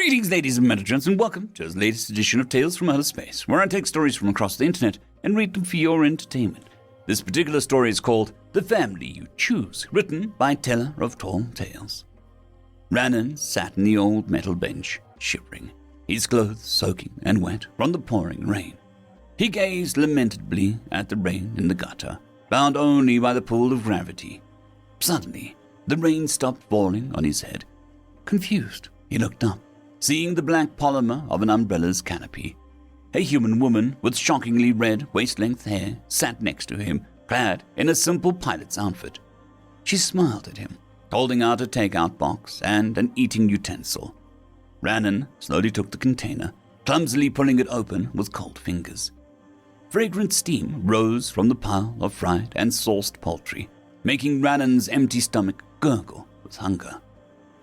Greetings, ladies and gentlemen, and welcome to the latest edition of Tales from Outer Space, where I take stories from across the internet and read them for your entertainment. This particular story is called The Family You Choose, written by Teller of Tall Tales. Rannan sat in the old metal bench, shivering, his clothes soaking and wet from the pouring rain. He gazed lamentably at the rain in the gutter, bound only by the pull of gravity. Suddenly, the rain stopped falling on his head. Confused, he looked up, seeing the black polymer of an umbrella's canopy. A human woman with shockingly red waist-length hair sat next to him, clad in a simple pilot's outfit. She smiled at him, holding out a take-out box and an eating utensil. Rannan slowly took the container, clumsily pulling it open with cold fingers. Fragrant steam rose from the pile of fried and sauced poultry, making Rannan's empty stomach gurgle with hunger.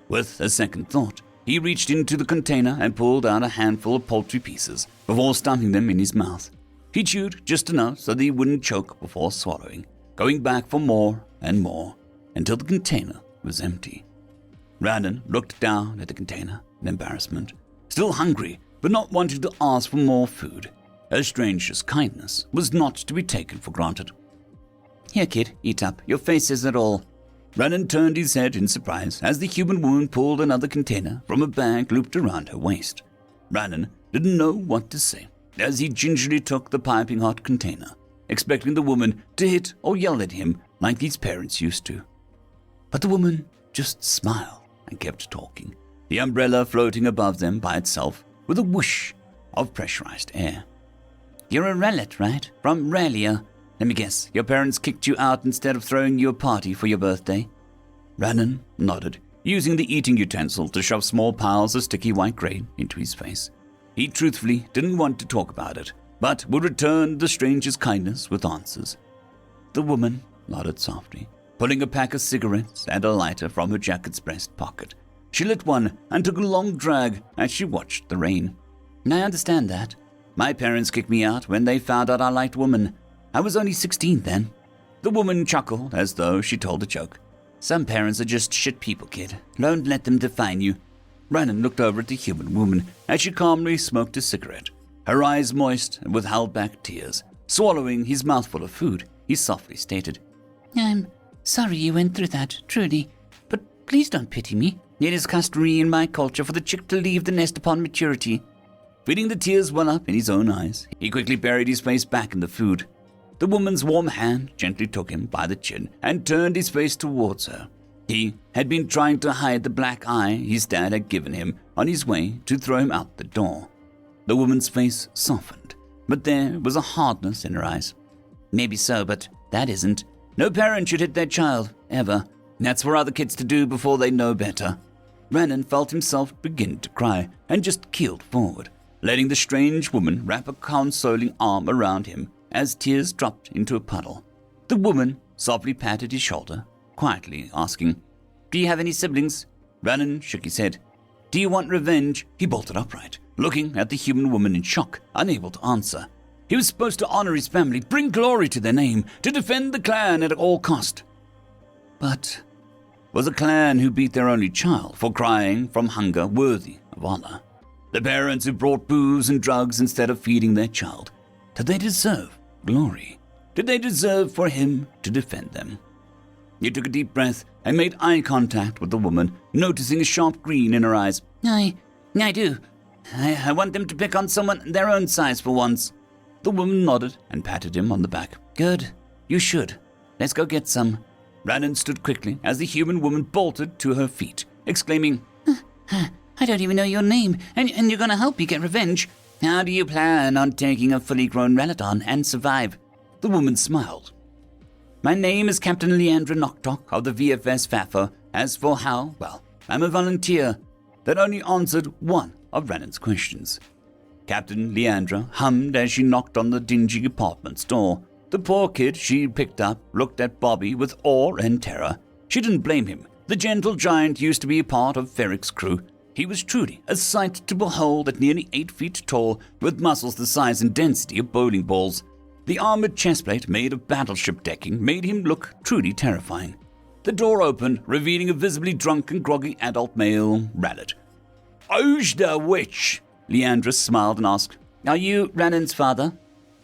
With a second thought, he reached into the container and pulled out a handful of poultry pieces before stuffing them in his mouth. He chewed just enough so that he wouldn't choke before swallowing, going back for more and more until the container was empty. Rannan looked down at the container in embarrassment, still hungry but not wanting to ask for more food. A stranger's kindness was not to be taken for granted. "Here, kid, eat up. Your face says it all." Rannan turned his head in surprise as the human woman pulled another container from a bag looped around her waist. Rannan didn't know what to say as he gingerly took the piping hot container, expecting the woman to hit or yell at him like his parents used to. But the woman just smiled and kept talking, the umbrella floating above them by itself with a whoosh of pressurized air. "You're a relet, right? From Relia. Let me guess, your parents kicked you out instead of throwing you a party for your birthday?" Rannan nodded, using the eating utensil to shove small piles of sticky white grain into his face. He truthfully didn't want to talk about it, but would return the stranger's kindness with answers. The woman nodded softly, pulling a pack of cigarettes and a lighter from her jacket's breast pocket. She lit one and took a long drag as she watched the rain. "I understand that. My parents kicked me out when they found out I liked women. I was only 16 then." The woman chuckled as though she told a joke. "Some parents are just shit people, kid. Don't let them define you." Rannan looked over at the human woman as she calmly smoked a cigarette, her eyes moist with held-back tears. Swallowing his mouthful of food, he softly stated, "I'm sorry you went through that, truly, but please don't pity me. It is customary in my culture for the chick to leave the nest upon maturity." Feeling the tears well up in his own eyes, he quickly buried his face back in the food. The woman's warm hand gently took him by the chin and turned his face towards her. He had been trying to hide the black eye his dad had given him on his way to throw him out the door. The woman's face softened, but there was a hardness in her eyes. "Maybe so, but that isn't. No parent should hit their child, ever. That's for other kids to do before they know better." Rannan felt himself begin to cry and just keeled forward, letting the strange woman wrap a consoling arm around him as tears dropped into a puddle. The woman softly patted his shoulder, quietly asking, "Do you have any siblings?" Rannan shook his head. "Do you want revenge?" He bolted upright, looking at the human woman in shock, unable to answer. He was supposed to honor his family, bring glory to their name, to defend the clan at all cost. But was a clan who beat their only child for crying from hunger worthy of honor? The parents who brought booze and drugs instead of feeding their child, did they deserve glory? Did they deserve for him to defend them? He took a deep breath and made eye contact with the woman, noticing a sharp green in her eyes. I do. I want them to pick on someone their own size for once." The woman nodded and patted him on the back. "Good. You should. Let's go get some." Rannan stood quickly as the human woman bolted to her feet, exclaiming, "I don't even know your name, and you're going to help me get revenge. How do you plan on taking a fully grown Relaton and survive?" The woman smiled. "My name is Captain Leandra Noctok of the VFS FAFO. As for how, well, I'm a volunteer." That only answered one of Rannan's questions. Captain Leandra hummed as she knocked on the dingy apartment's door. The poor kid she picked up looked at Bobby with awe and terror. She didn't blame him. The gentle giant used to be a part of Ferrick's crew. He was truly a sight to behold at nearly 8 feet tall, with muscles the size and density of bowling balls. The armored chestplate made of battleship decking made him look truly terrifying. The door opened, revealing a visibly drunk and groggy adult male, Rallet. Who's the witch? Leandra smiled and asked, Are you Rannon's father?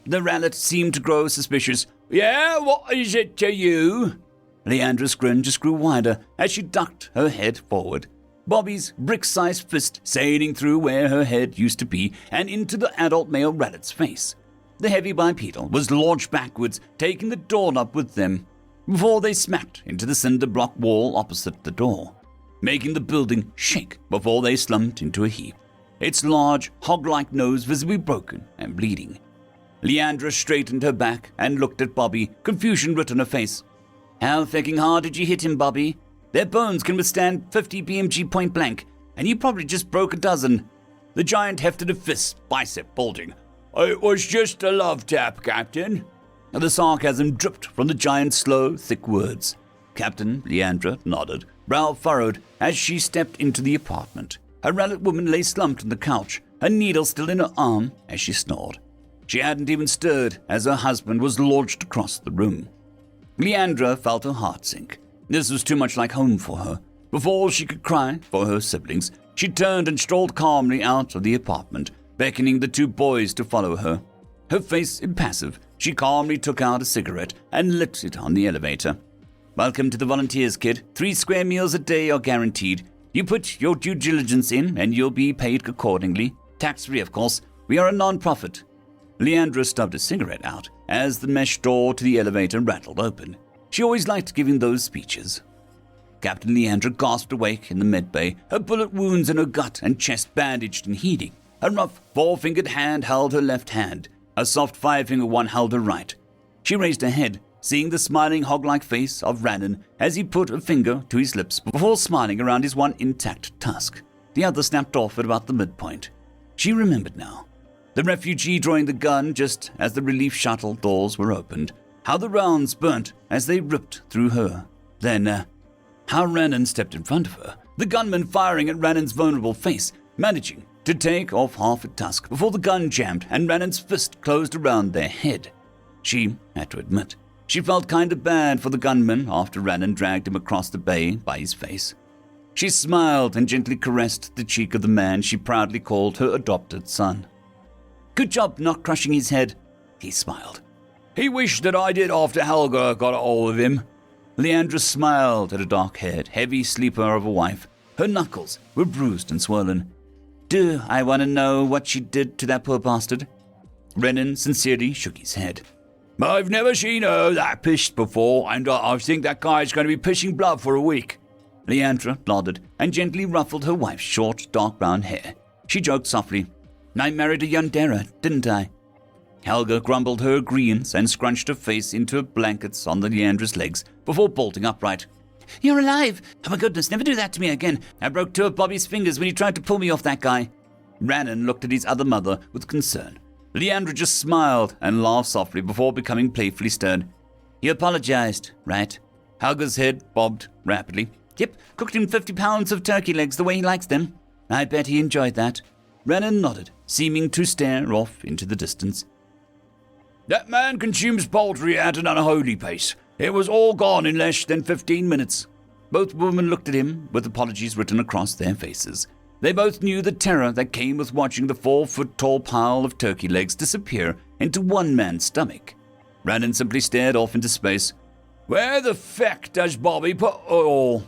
The rabbit seemed to grow suspicious. Yeah, what is it to you? Leandra's grin just grew wider as she ducked her head forward. Bobby's brick-sized fist sailing through where her head used to be and into the adult male rabbit's face. The heavy bipedal was launched backwards, taking the doorknob with them, before they smacked into the cinder block wall opposite the door, making the building shake before they slumped into a heap, its large, hog-like nose visibly broken and bleeding. Leandra straightened her back and looked at Bobby, confusion writ on her face. How fecking hard did you hit him, Bobby? Their bones can withstand 50 BMG point blank, and you probably just broke a dozen. The giant hefted a fist, bicep bulging. It was just a love tap, Captain. The sarcasm dripped from the giant's slow, thick words. Captain Leandra nodded, brow furrowed, as she stepped into the apartment. A rabbit woman lay slumped on the couch, her needle still in her arm as she snored. She hadn't even stirred as her husband was launched across the room. Leandra felt her heart sink. This was too much like home for her. Before she could cry for her siblings, she turned and strolled calmly out of the apartment, beckoning the two boys to follow her. Her face impassive, she calmly took out a cigarette and lit it on the elevator. Welcome to the volunteers, kid. 3 square meals a day are guaranteed. You put your due diligence in and you'll be paid accordingly. Tax-free, of course. We are a non-profit. Leandra stubbed a cigarette out as the mesh door to the elevator rattled open. She always liked giving those speeches. Captain Leandra gasped awake in the medbay, her bullet wounds in her gut and chest bandaged and healing. A rough 4-fingered hand held her left hand. A soft 5-finger one held her right. She raised her head, seeing the smiling hog-like face of Rannon as he put a finger to his lips before smiling around his one intact tusk. The other snapped off at about the midpoint. She remembered now. The refugee drawing the gun just as the relief shuttle doors were opened. How the rounds burnt as they ripped through her. Then, how Rannon stepped in front of her, the gunman firing at Rannon's vulnerable face, managing to take off half a tusk before the gun jammed and Rannon's fist closed around their head. She had to admit, she felt kind of bad for the gunman after Rannon dragged him across the bay by his face. She smiled and gently caressed the cheek of the man she proudly called her adopted son. Good job not crushing his head, he smiled. He wished that I did after Helga got a hold of him. Leandra smiled at a dark-haired, heavy sleeper of a wife. Her knuckles were bruised and swollen. Do I want to know what she did to that poor bastard? Rannon sincerely shook his head. I've never seen her that pissed before, and I think that guy's going to be pissing blood for a week. Leandra nodded and gently ruffled her wife's short, dark brown hair. She joked softly. I married a Yandera, didn't I? Helga grumbled her agreeance and scrunched her face into her blankets on the Leandra's legs before bolting upright. You're alive! Oh my goodness, never do that to me again. I broke 2 of Bobby's fingers when he tried to pull me off that guy. Rannon looked at his other mother with concern. Leandra just smiled and laughed softly before becoming playfully stern. You apologized, right? Helga's head bobbed rapidly. Yep, cooked him 50 pounds of turkey legs the way he likes them. I bet he enjoyed that. Rannon nodded, seeming to stare off into the distance. That man consumes poultry at an unholy pace. It was all gone in less than 15 minutes. Both women looked at him with apologies written across their faces. They both knew the terror that came with watching the 4-foot-tall pile of turkey legs disappear into one man's stomach. Rannon simply stared off into space. Where the feck does Bobby put all?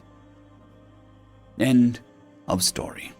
End of story.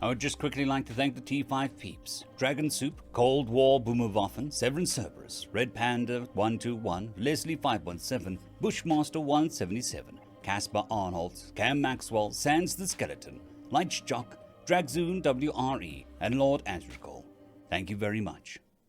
I would just quickly like to thank the T5 peeps. Dragon Soup, Cold War Boomerwaffen, Severin Cerberus, Red Panda 121, Leslie 517, Bushmaster 177, Caspar Arnold, Cam Maxwell, Sans the Skeleton, Light Jock, Dragzoon WRE, and Lord Azrakal. Thank you very much.